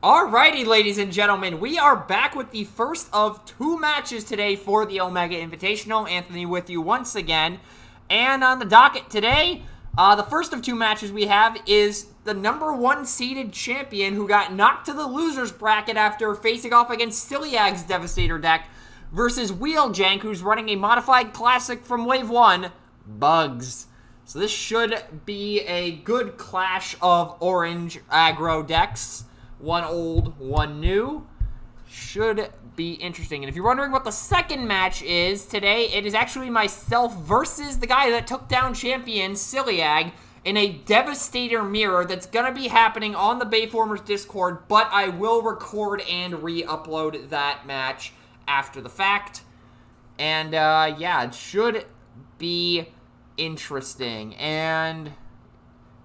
Alrighty, ladies and gentlemen, we are back with the first of two matches today for the Omega Invitational. Anthony with you once again. And on the docket today, the first of two matches we have is the number one seeded champion who got knocked to the loser's bracket after facing off against Siliag's Devastator deck versus Wheeljank, who's running a modified classic from Wave 1, Bugs. So this should be a good clash of orange aggro decks. One old, one new. Should be interesting. And if you're wondering what the second match is today, it is actually myself versus the guy that took down champion Siliag in a Devastator mirror that's going to be happening on the Bayformers Discord, but I will record and re-upload that match after the fact. And, yeah, it should be interesting. And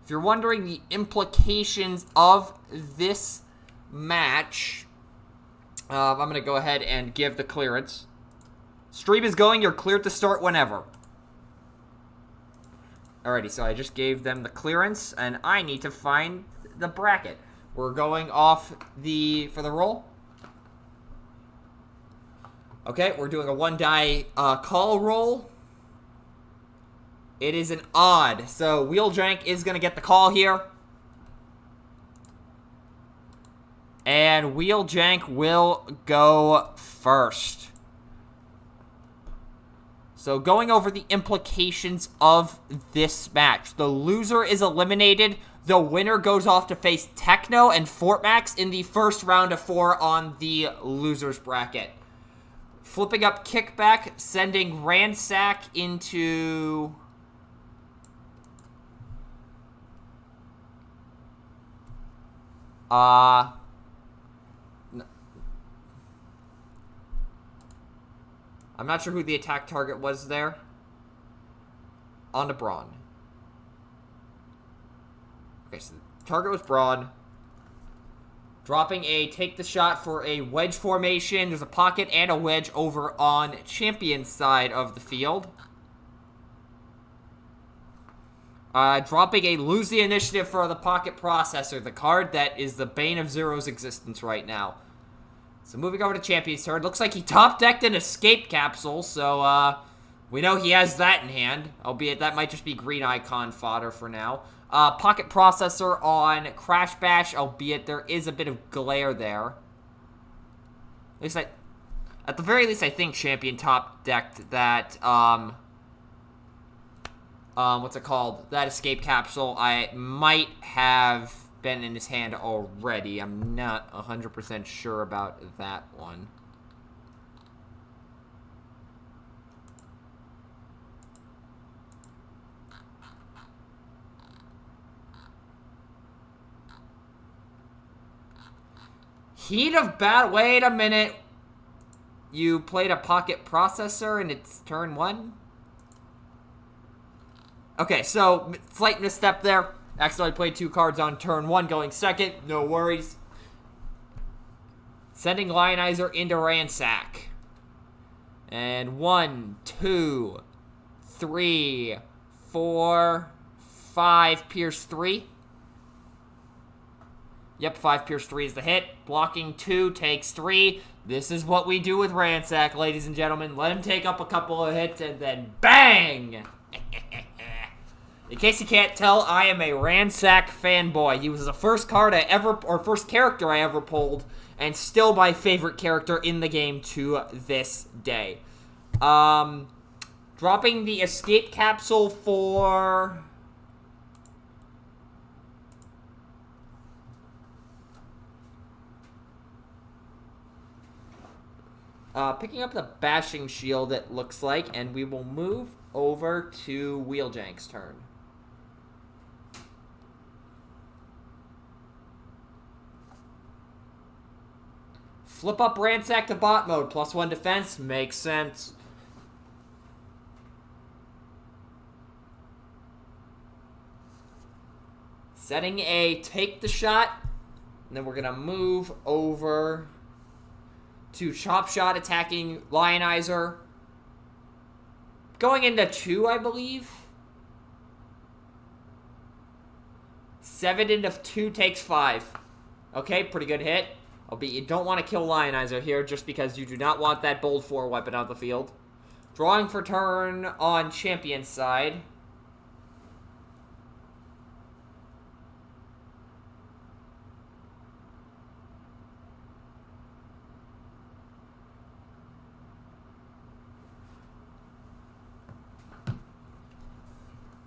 if you're wondering the implications of this match, I'm going to go ahead and give the clearance. Stream is going. You're cleared to start whenever. Alrighty, so I just gave them the clearance, and I need to find the bracket. We're going off for the roll. Okay, we're doing a one-die call roll. It is an odd, so Wheeljank is going to get the call here. And Wheeljank will go first. So going over the implications of this match. The loser is eliminated. The winner goes off to face Techno and Fortmax in the first round of 4 on the loser's bracket. Flipping up Kickback, sending Ransack into... I'm not sure who the attack target was there. On to Braun. Okay, so the target was Braun. Dropping a take the shot for a wedge formation. There's a pocket and a wedge over on Champion's side of the field. Dropping a lose the initiative for the Pocket Processor, the card that is the bane of Zero's existence right now. So moving over to Champion's turn. Looks like he top-decked an Escape Capsule, so we know he has that in hand. Albeit that might just be green icon fodder for now. Pocket Processor on Crash Bash, albeit there is a bit of glare there. At the very least, I think Champion top-decked that, what's it called? That Escape Capsule. I might have been in his hand already. I'm not 100% sure about that one. Heat of battle. Wait a minute. You played a Pocket Processor and it's turn 1? Okay, so slight misstep there. Accidentally played 2 cards on turn 1 going second. No worries. Sending Lionizer into Ransack. And 1, 2, 3, 4, 5. Pierce 3. Yep, 5 Pierce 3 is the hit. Blocking 2 takes 3. This is what we do with Ransack, ladies and gentlemen. Let him take up a couple of hits and then BANG! In case you can't tell, I am a Ransack fanboy. He was the first first character I ever pulled, and still my favorite character in the game to this day. Dropping the Escape Capsule for... picking up the Bashing Shield, it looks like, and we will move over to Wheeljank's turn. Flip up Ransack to bot mode. +1 defense. Makes sense. Setting a take the shot. And then we're going to move over to Chop Shot attacking Lionizer. Going into 2, I believe. 7 into 2 takes 5. Okay, pretty good hit. Albeit you don't want to kill Lionizer here just because you do not want that bold 4 weapon on the field. Drawing for turn on Champion's side.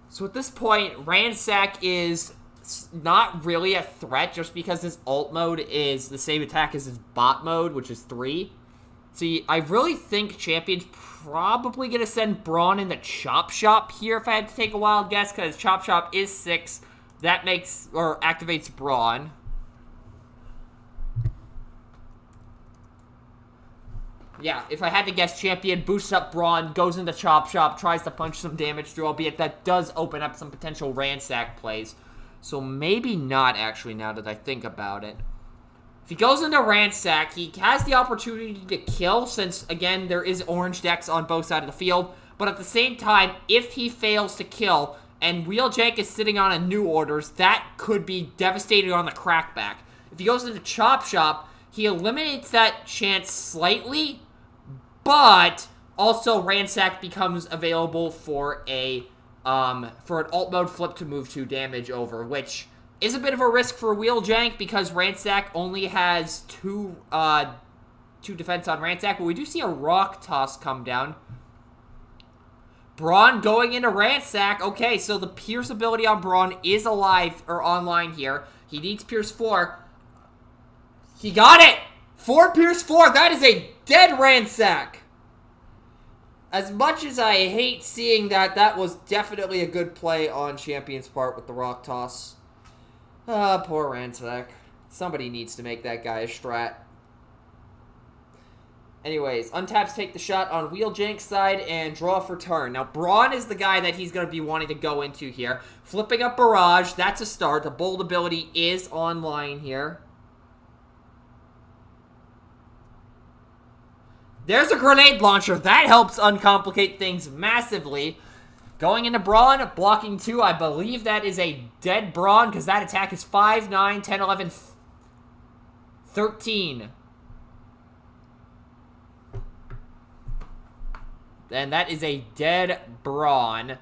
So at this point, Ransack is not really a threat just because his alt mode is the same attack as his bot mode, which is 3. See, I really think Champion's probably going to send Brawn in the Chop Shop here if I had to take a wild guess, because Chop Shop is 6. That makes, or activates Brawn. Yeah, if I had to guess, Champion boosts up Brawn, goes into Chop Shop, tries to punch some damage through, albeit that does open up some potential Ransack plays. So maybe not, actually, now that I think about it. If he goes into Ransack, he has the opportunity to kill, since, again, there is orange decks on both sides of the field. But at the same time, if he fails to kill, and Wheeljank is sitting on a new orders, that could be devastating on the crackback. If he goes into Chop Shop, he eliminates that chance slightly, but also Ransack becomes available for an alt mode flip to move 2 damage over, which is a bit of a risk for Wheeljank because Ransack only has 2 defense on Ransack, but we do see a Rock Toss come down. Brawn going into Ransack. Okay, so the Pierce ability on Brawn is alive, or online here. He needs Pierce 4. He got it! 4 Pierce 4, that is a dead Ransack! As much as I hate seeing that, that was definitely a good play on Champion's part with the Rock Toss. Ah, poor Ransack. Somebody needs to make that guy a strat. Anyways, untaps take the shot on Wheeljank's side and draw for turn. Now, Brawn is the guy that he's going to be wanting to go into here. Flipping up Barrage, that's a start. The bold ability is online here. There's a grenade launcher. That helps uncomplicate things massively. Going into Brawn, blocking 2. I believe that is a dead Brawn because that attack is 5, 9, 10, 11, 13. And that is a dead Brawn.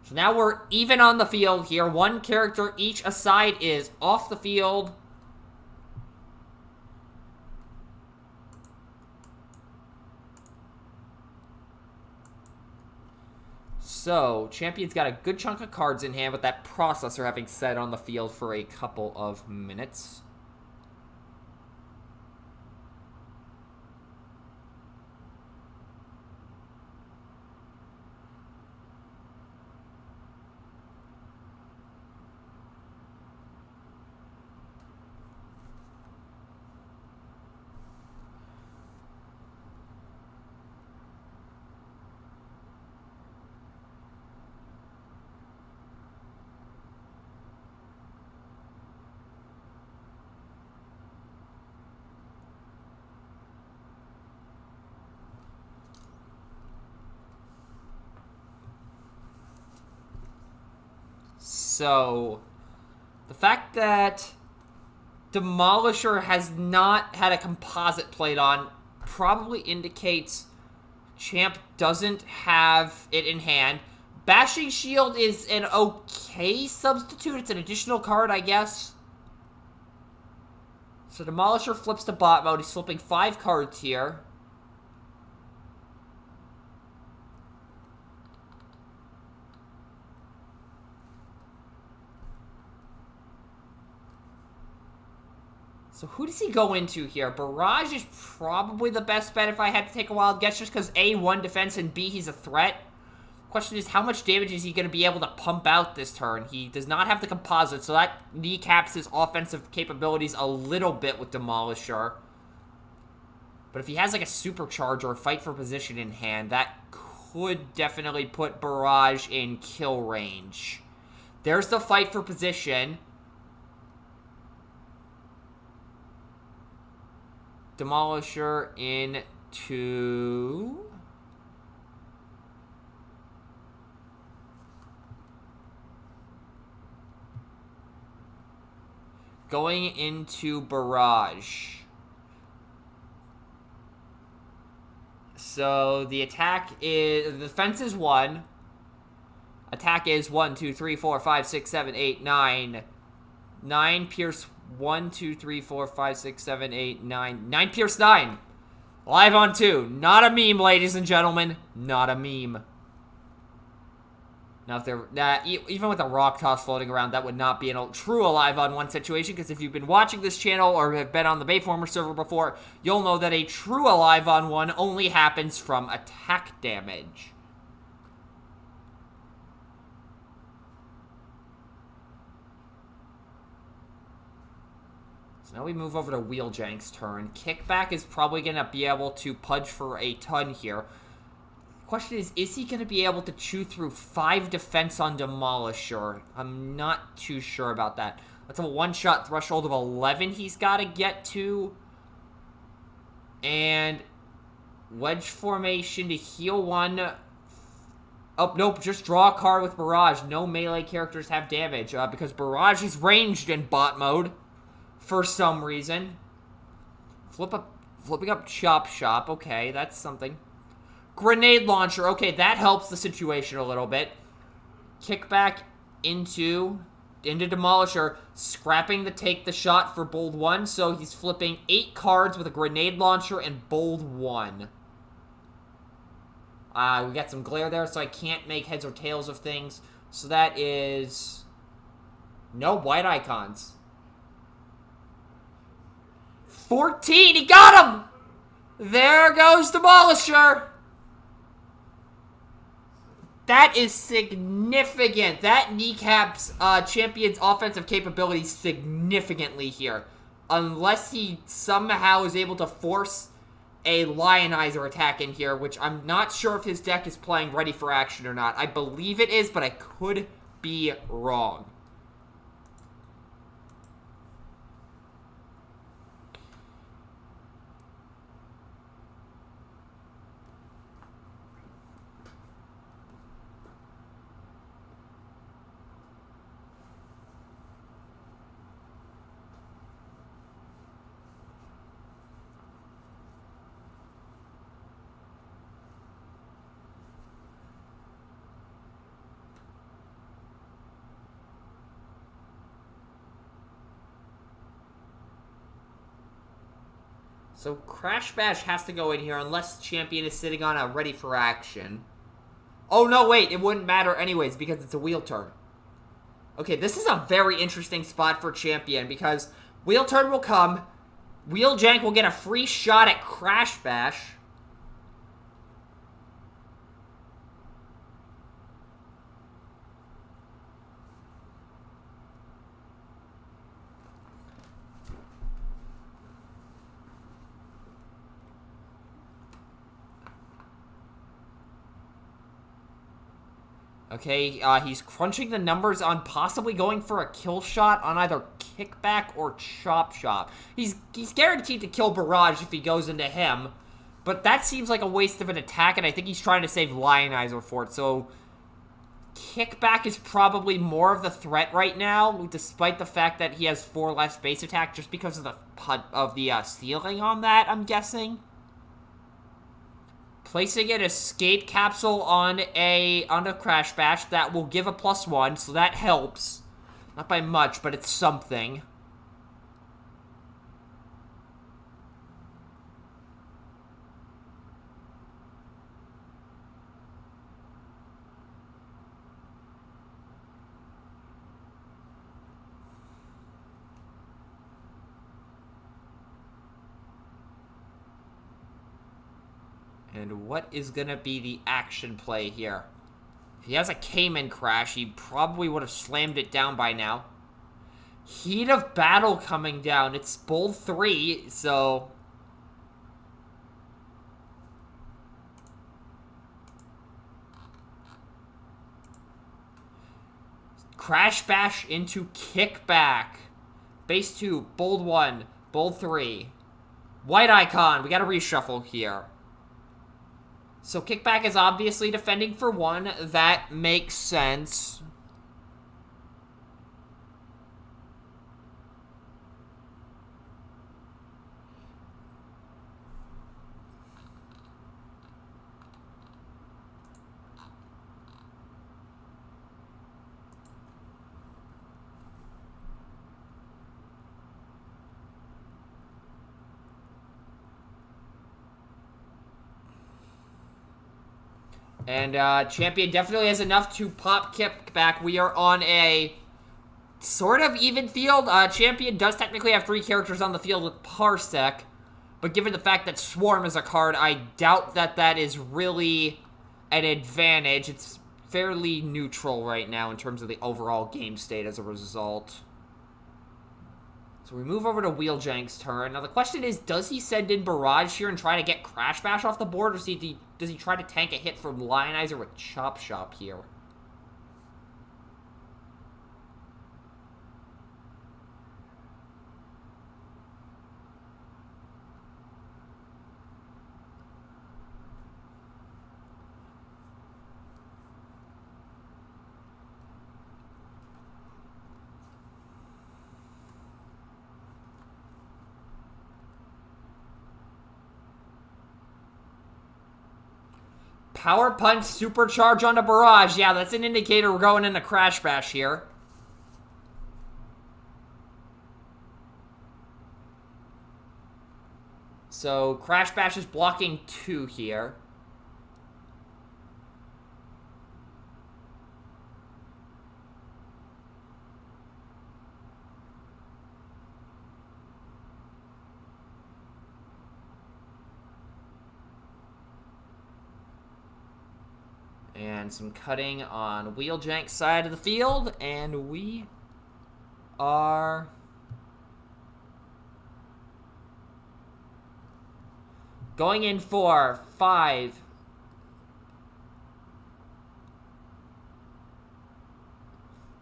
So now we're even on the field here. 1 character each aside is off the field. So, Champion's got a good chunk of cards in hand with that processor having sat on the field for a couple of minutes. So, the fact that Demolisher has not had a composite played on probably indicates Champ doesn't have it in hand. Bashing Shield is an okay substitute. It's an additional card, I guess. So Demolisher flips to bot mode. He's flipping 5 cards here. So who does he go into here? Barrage is probably the best bet if I had to take a wild guess, just because A, 1 defense, and B, he's a threat. Question is, how much damage is he going to be able to pump out this turn? He does not have the composite, so that kneecaps his offensive capabilities a little bit with Demolisher. But if he has like a supercharge or a fight for position in hand, that could definitely put Barrage in kill range. There's the fight for position. Demolisher into... going into Barrage. So the attack is... The defense is 1. Attack is 1, 2, 3, 4, 5, 6, 7, 8, 9. 9 pierce 1, 2, 3, 4, 5, 6, 7, 8, 9. 9 pierce 9. Live on 2. Not a meme, ladies and gentlemen. Not a meme. Now, if they're even with a rock toss floating around, that would not be a true alive on 1 situation, because if you've been watching this channel or have been on the Bayformer server before, you'll know that a true alive on 1 only happens from attack damage. So now we move over to Wheeljank's turn. Kickback is probably going to be able to pudge for a ton here. Question is he going to be able to chew through 5 defense on Demolisher? I'm not too sure about that. That's a one-shot threshold of 11 he's got to get to. And wedge formation to heal 1. Oh, nope, just draw a card with Barrage. No melee characters have damage because Barrage is ranged in bot mode for some reason. Flipping up Chop Shop. Okay, that's something. Grenade launcher. Okay, that helps the situation a little bit. Kickback into Demolisher, scrapping the take the shot for bold 1. So he's flipping 8 cards with a grenade launcher and bold 1. We got some glare there, so I can't make heads or tails of things. So that is no white icons. 14. He got him. There goes Demolisher. That is significant. That kneecaps Champion's offensive capabilities significantly here. Unless he somehow is able to force a Lionizer attack in here, which I'm not sure if his deck is playing ready for action or not. I believe it is, but I could be wrong. So Crash Bash has to go in here unless Champion is sitting on a ready for action. Oh, no, wait. It wouldn't matter anyways because it's a wheel turn. Okay, this is a very interesting spot for Champion because wheel turn will come. Wheeljank will get a free shot at Crash Bash. Okay, he's crunching the numbers on possibly going for a kill shot on either Kickback or Chop Shop. He's guaranteed to kill Barrage if he goes into him, but that seems like a waste of an attack, and I think he's trying to save Lionizer for it, so Kickback is probably more of the threat right now, despite the fact that he has 4 less base attack, just because of the ceiling on that, I'm guessing. Placing an escape capsule on a Crash Bash, that will give a +1, so that helps. Not by much, but it's something. And what is going to be the action play here? If he has a Cayman Crash, he probably would have slammed it down by now. Heat of Battle coming down. It's bold 3, so... Crash Bash into Kickback. Base 2, bold 1, bold 3. White icon. We got to reshuffle here. So Kickback is obviously defending for 1. That makes sense. And Champion definitely has enough to pop kickback. We are on a sort of even field. Champion does technically have 3 characters on the field with Parsec. But given the fact that Swarm is a card, I doubt that that is really an advantage. It's fairly neutral right now in terms of the overall game state as a result. So we move over to Wheeljank's turn. Now the question is, does he send in Barrage here and try to get Crash Bash off the board? Or does he try to tank a hit from Lionizer with Chop Shop here? Power Punch, Supercharge onto Barrage. Yeah, that's an indicator we're going into Crash Bash here. So, Crash Bash is blocking 2 here. And some cutting on Wheeljank's side of the field. And we are going in for 5.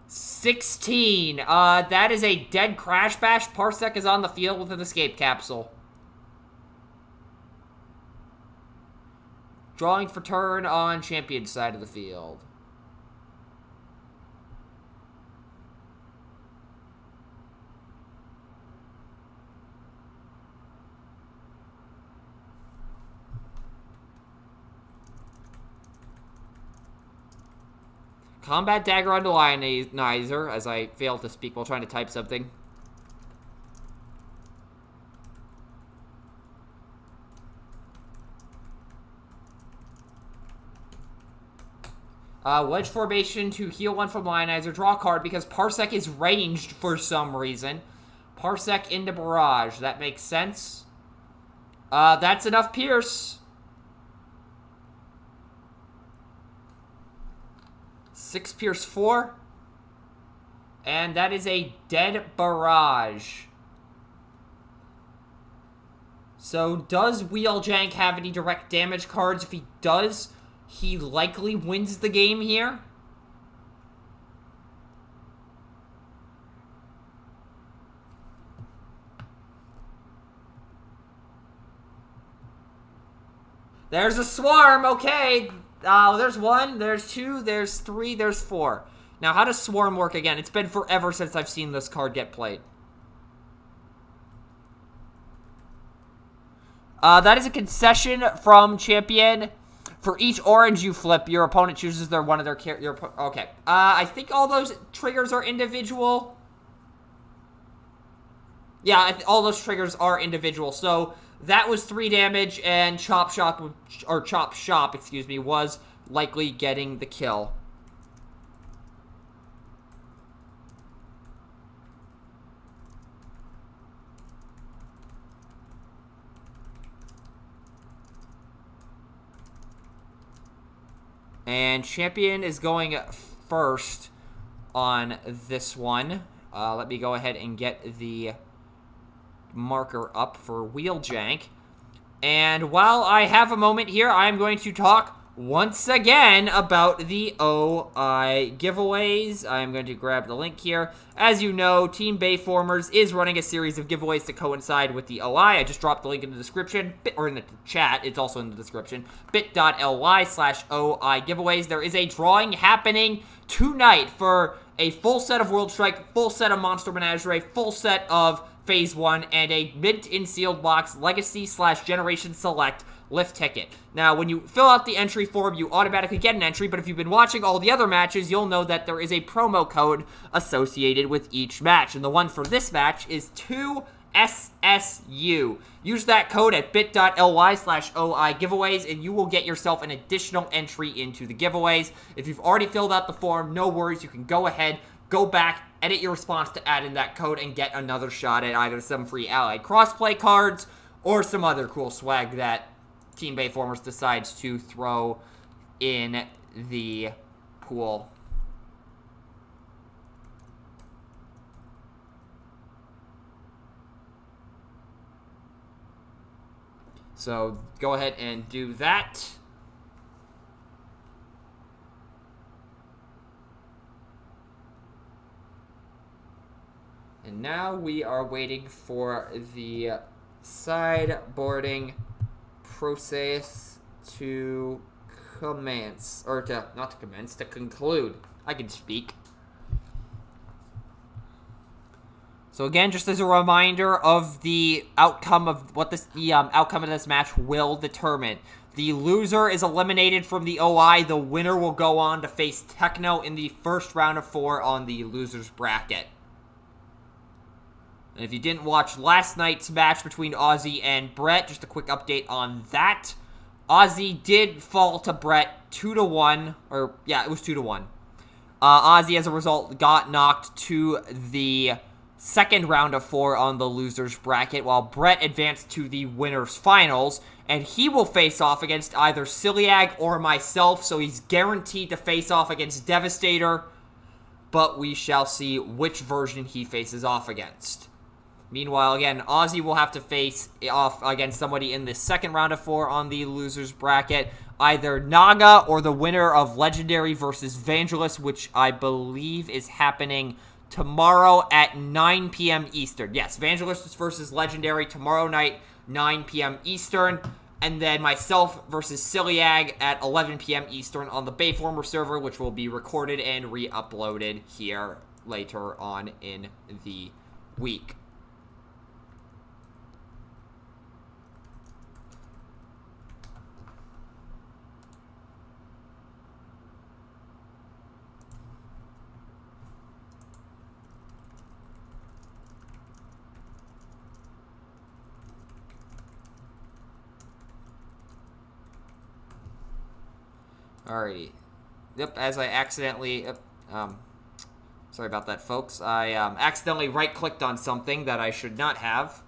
$16. That is a dead Crash Bash. Parsec is on the field with an escape capsule. Drawing for turn on Champion's side of the field. Combat Dagger onto Lionizer, as I failed to speak while trying to type something. Wedge Formation to heal 1 from Lionizer. Draw a card because Parsec is ranged for some reason. Parsec into Barrage. That makes sense. That's enough Pierce. 6 Pierce 4. And that is a dead Barrage. So does Wheeljank have any direct damage cards? If he does, he likely wins the game here. There's a Swarm, okay. There's 1, there's 2, there's 3, there's 4. Now, how does Swarm work again? It's been forever since I've seen this card get played. That is a concession from Champion. For each orange you flip, your opponent chooses one of their okay. I think all those triggers are individual. Yeah, all those triggers are individual. So that was 3 damage, and Chop Shop, excuse me, was likely getting the kill. And Champion is going first on this one. Let me go ahead and get the marker up for Wheeljank. And while I have a moment here, I'm going to talk once again about the OI giveaways. I'm going to grab the link here. As you know, Team Bayformers is running a series of giveaways to coincide with the OI. I just dropped the link in the description, or in the chat. It's also in the description. bit.ly/OI giveaways. There is a drawing happening tonight for a full set of World Strike, full set of Monster Menagerie, full set of Phase 1, and a mint in sealed box Legacy/Generation Select lift ticket. Now, when you fill out the entry form, you automatically get an entry, but if you've been watching all the other matches, you'll know that there is a promo code associated with each match, and the one for this match is 2 SSU. Use that code at bit.ly/OI giveaways, and you will get yourself an additional entry into the giveaways. If you've already filled out the form, no worries. You can go ahead, go back, edit your response to add in that code, and get another shot at either some free Allied crossplay cards or some other cool swag that Team Bayformers decides to throw in the pool. So go ahead and do that. And now we are waiting for the sideboarding process to commence. Or to, not to commence, to conclude. I can speak. So again, just as a reminder of the outcome of what outcome of this match will determine. The loser is eliminated from the OI. The winner will go on to face Techno in the first round of 4 on the loser's bracket. And if you didn't watch last night's match between Ozzy and Brett, just a quick update on that. Ozzy did fall to Brett 2-1, or yeah, it was 2-1. Ozzy, as a result, got knocked to the second round of 4 on the loser's bracket, while Brett advanced to the winner's finals, and he will face off against either Siliag or myself, so he's guaranteed to face off against Devastator, but we shall see which version he faces off against. Meanwhile, again, Ozzy will have to face off against somebody in the second round of 4 on the loser's bracket, either Naga or the winner of Legendary versus Vangelis, which I believe is happening tomorrow at 9 p.m. Eastern. Yes, Vangelis versus Legendary tomorrow night, 9 p.m. Eastern. And then myself versus Siliag at 11 p.m. Eastern on the Bayformer server, which will be recorded and re-uploaded here later on in the week. Alrighty. Yep, as I accidentally... sorry about that, folks. I accidentally right-clicked on something that I should not have.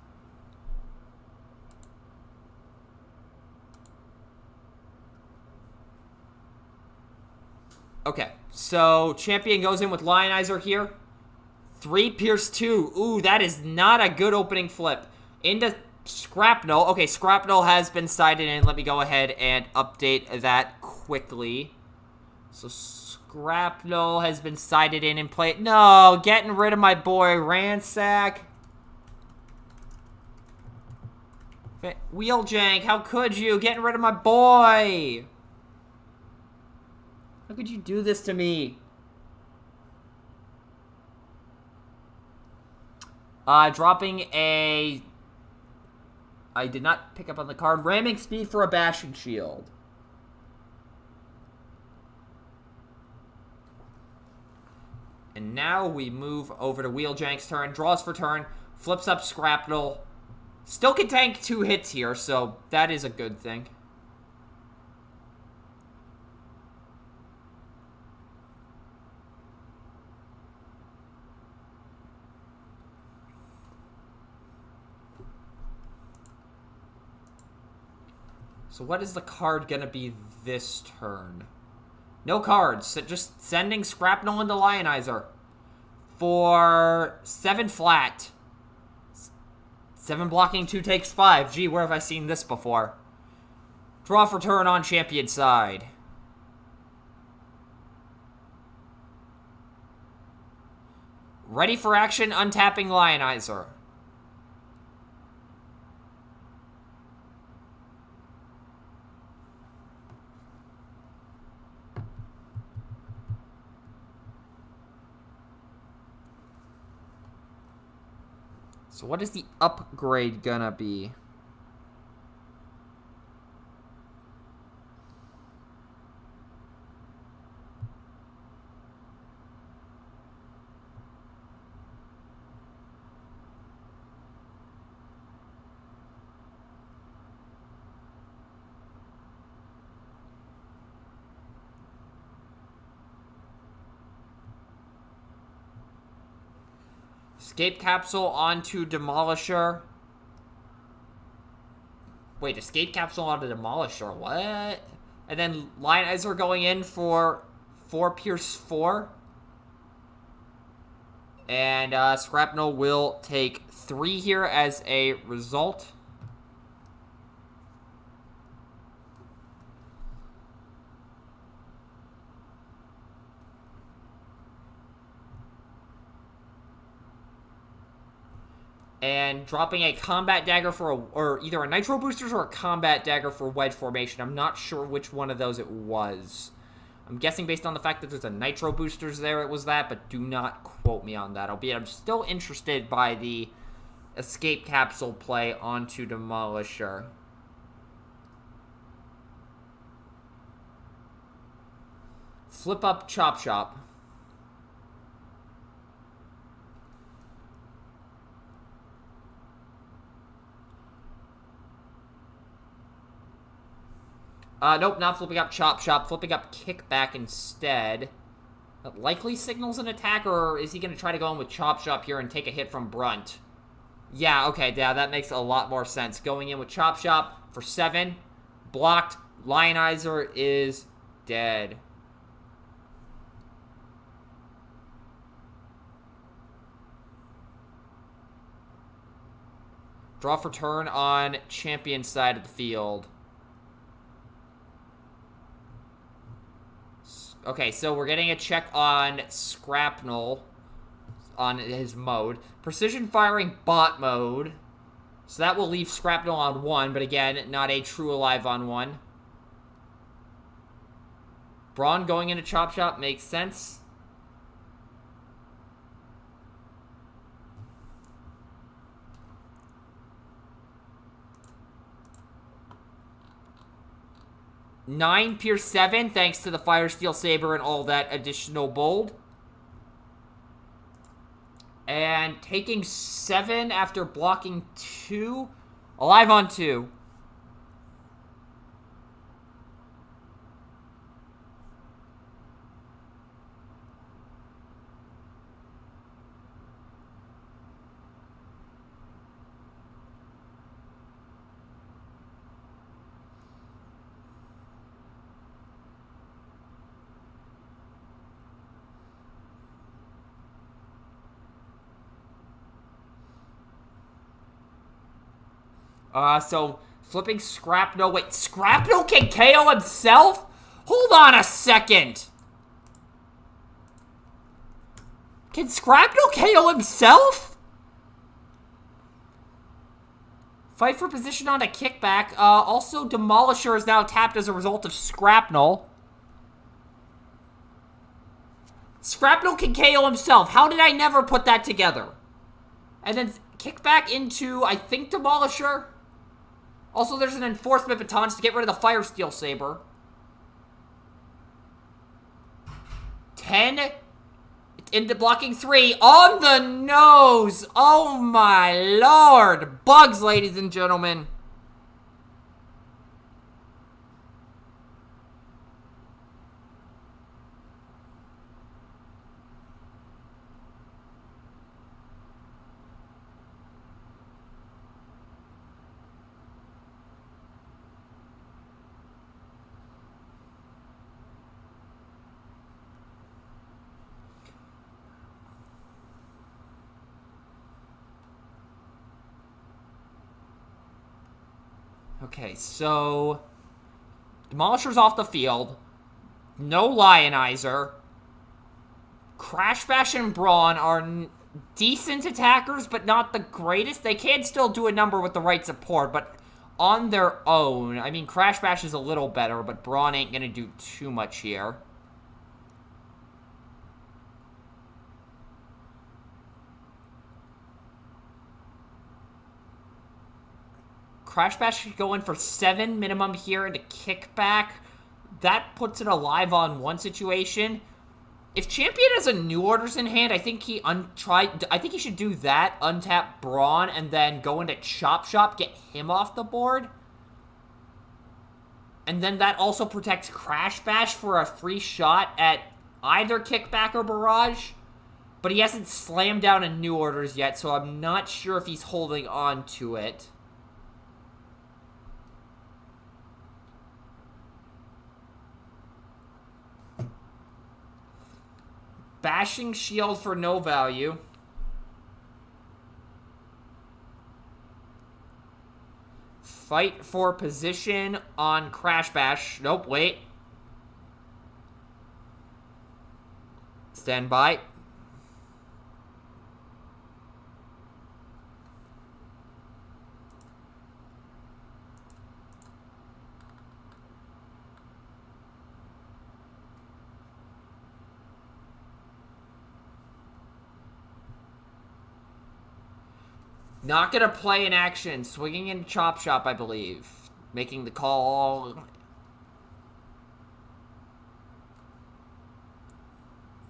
Okay, so Champion goes in with Lionizer here. 3 Pierce 2. Ooh, that is not a good opening flip. Into Scrapnel. Okay, Scrapnel has been sided in. Let me go ahead and update that quickly. So Scrapnel has been sided in and played. No, getting rid of my boy Ransack. Wheeljank, how could you? Getting rid of my boy. How could you do this to me? Dropping a... I did not pick up on the card. Ramming speed for a bashing shield. And now we move over to Wheeljank's turn. Draws for turn. Flips up Scrapnel. Still can tank 2 hits here, so that is a good thing. So what is the card gonna be this turn? No cards. So just sending Scrapnel into Lionizer. For 7 flat. 7 blocking, 2 takes 5. Gee, where have I seen this before? Draw for turn on Champion side. Ready for action, untapping Lionizer. So what is the upgrade gonna be? Escape Capsule onto Demolisher. Wait, Escape Capsule onto Demolisher, what? And then Lionizer going in for 4 Pierce 4. And Scrapnel will take 3 here as a result. And dropping a Combat Dagger for or either a Nitro Boosters or a Combat Dagger for Wedge Formation. I'm not sure which one of those it was. I'm guessing based on the fact that there's a Nitro Boosters there, it was that, but do not quote me on that. Albeit I'm still interested by the Escape Capsule play onto Demolisher. Flip up Chop Shop. Nope, not flipping up Chop Shop. Flipping up Kickback instead. That likely signals an attack, or is he going to try to go in with Chop Shop here and take a hit from Brunt? Yeah, okay, yeah, that makes a lot more sense. Going in with Chop Shop for 7. Blocked. Lionizer is dead. Draw for turn on champion side of the field. Okay, so we're getting a check on Scrapnel on his mode. Precision Firing Bot mode. So that will leave Scrapnel on 1, but again, not a true alive on 1. Brawn going into Chop Shop makes sense. Nine Pierce 7, thanks to the Fire Steel Saber and all that additional bold. And taking 7 after blocking 2. Alive on 2. So flipping Scrapnel. Wait, Scrapnel can KO himself? Hold on a second. Can Scrapnel KO himself? Fight for position on a kickback. Also, Demolisher is now tapped as a result of Scrapnel. Scrapnel can KO himself. How did I never put that together? And then kickback into, I think, Demolisher. Also, there's an Enforcement Batons to get rid of the Fire Steel Saber. 10 into blocking 3 on the nose. Oh my lord. Bugs, ladies and gentlemen. Okay, so Demolisher's off the field. No Lionizer. Crash Bash and Brawn are decent attackers, but not the greatest. They can still do a number with the right support, but on their own, I mean, Crash Bash is a little better, but Brawn ain't gonna do too much here. Crash Bash should go in for 7 minimum here into kickback. That puts it alive on 1 situation. If Champion has a New Orders in hand, I think he should do that, untap Brawn, and then go into Chop Shop, get him off the board. And then that also protects Crash Bash for a free shot at either kickback or barrage. But he hasn't slammed down in new orders yet, so I'm not sure if he's holding on to it. Bashing Shield for no value. Fight for position on Crash Bash. Nope, wait. Stand by. Not gonna play in action. Swinging in Chop Shop, I believe. Making the call.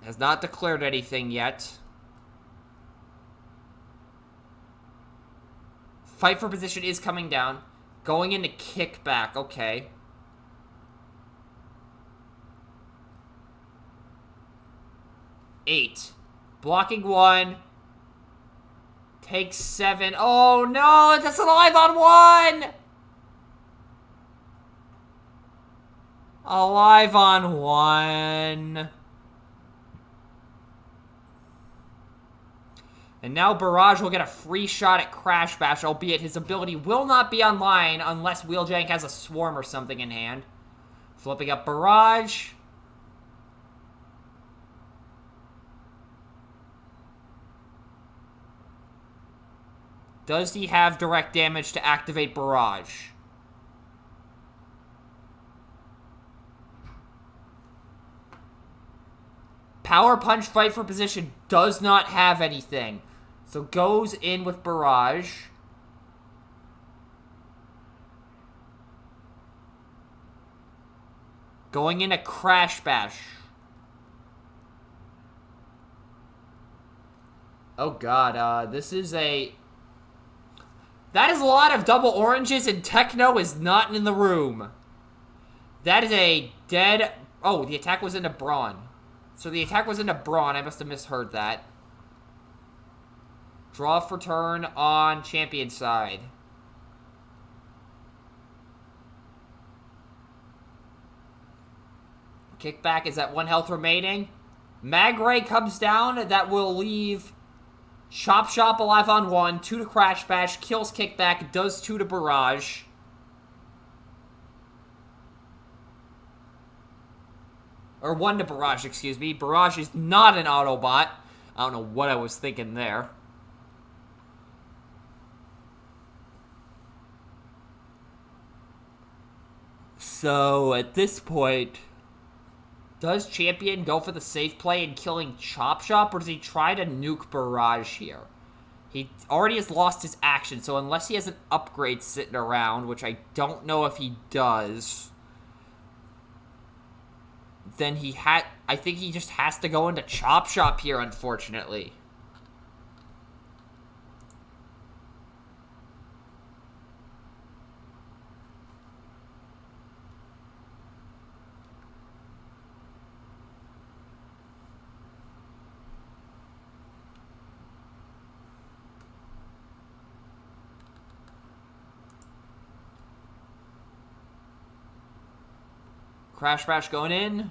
Has not declared anything yet. Fight for position is coming down. Going into kickback. Okay. Eight. Blocking 1. Takes 7. Oh no, that's alive on 1! Alive on 1. And now Barrage will get a free shot at Crash Bash, albeit his ability will not be online unless Wheeljank has a Swarm or something in hand. Flipping up Barrage. Does he have direct damage to activate Barrage? Power Punch Fight for Position does not have anything. So goes in with Barrage. Going in a Crash Bash. Oh god, this is a... That is a lot of double oranges, and Techno is not in the room. That is a dead... Oh, the attack was into Brawn. So the attack was into Brawn. I must have misheard that. Draw for turn on champion side. Kickback is at 1 health remaining. Mag Ray comes down. That will leave Chop Shop alive on 1. 2 to Crash Bash. Kills Kickback. Does 2 to Barrage. Or 1 to Barrage, excuse me. Barrage is not an Autobot. I don't know what I was thinking there. So, at this point, does Champion go for the safe play in killing Chop Shop, or does he try to nuke Barrage here? He already has lost his action, so unless he has an upgrade sitting around, which I don't know if he does, then I think he just has to go into Chop Shop here, unfortunately. Crash Bash going in.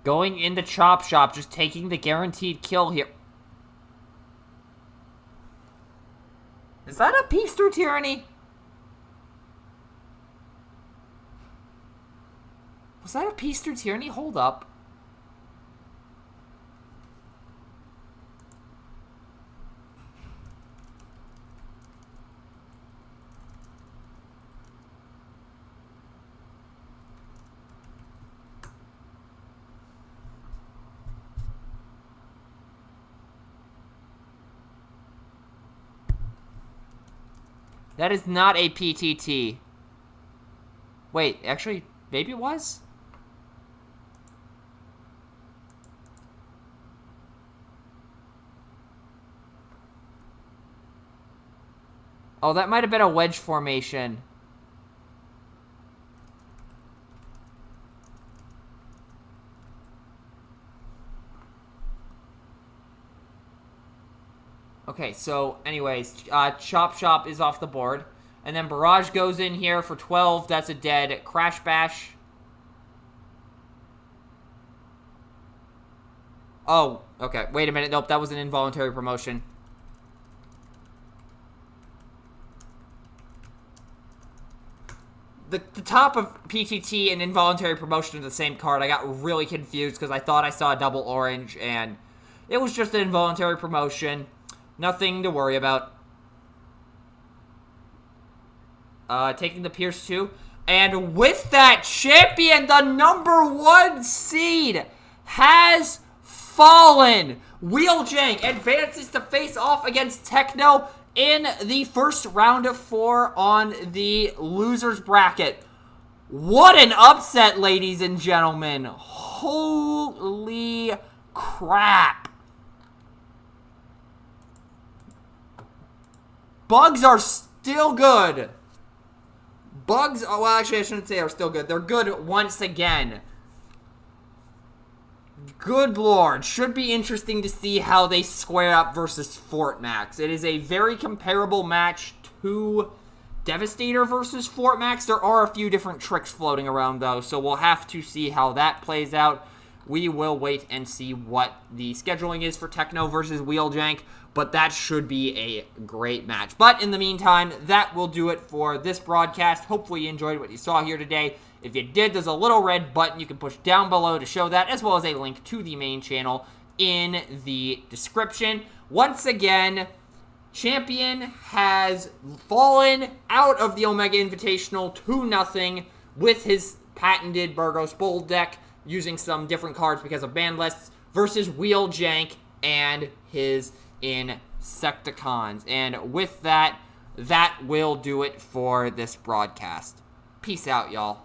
Going into Chop Shop, just taking the guaranteed kill here. Is that a piece through Tyranny? Was that a piece through Tyranny? Hold up. That is not a PTT. Wait, actually, maybe it was? Oh, that might have been a wedge formation. Okay, so anyways, Chop Shop is off the board. And then Barrage goes in here for 12. That's a dead Crash Bash. Oh, okay. Wait a minute. Nope, that was an involuntary promotion. The top of PTT and involuntary promotion are the same card. I got really confused because I thought I saw a double orange, and it was just an involuntary promotion. Nothing to worry about. Taking the Pierce 2. And with that, champion, the #1 seed, has fallen. Wheeljank advances to face off against Techno in the first round of 4 on the losers bracket. What an upset, ladies and gentlemen. Holy crap. Bugs are still good. Bugs, oh, well, actually, I shouldn't say are still good. They're good once again. Good lord. Should be interesting to see how they square up versus Fort Max. It is a very comparable match to Devastator versus Fort Max. There are a few different tricks floating around, though, so we'll have to see how that plays out. We will wait and see what the scheduling is for Techno versus Wheeljank, but that should be a great match. But in the meantime, that will do it for this broadcast. Hopefully you enjoyed what you saw here today. If you did, there's a little red button you can push down below to show that, as well as a link to the main channel in the description. Once again, champion has fallen out of the Omega Invitational 2-0 with his patented Burgos Bold deck, using some different cards because of ban lists, versus Wheeljank and his Insecticons. And with that, that will do it for this broadcast. Peace out, y'all.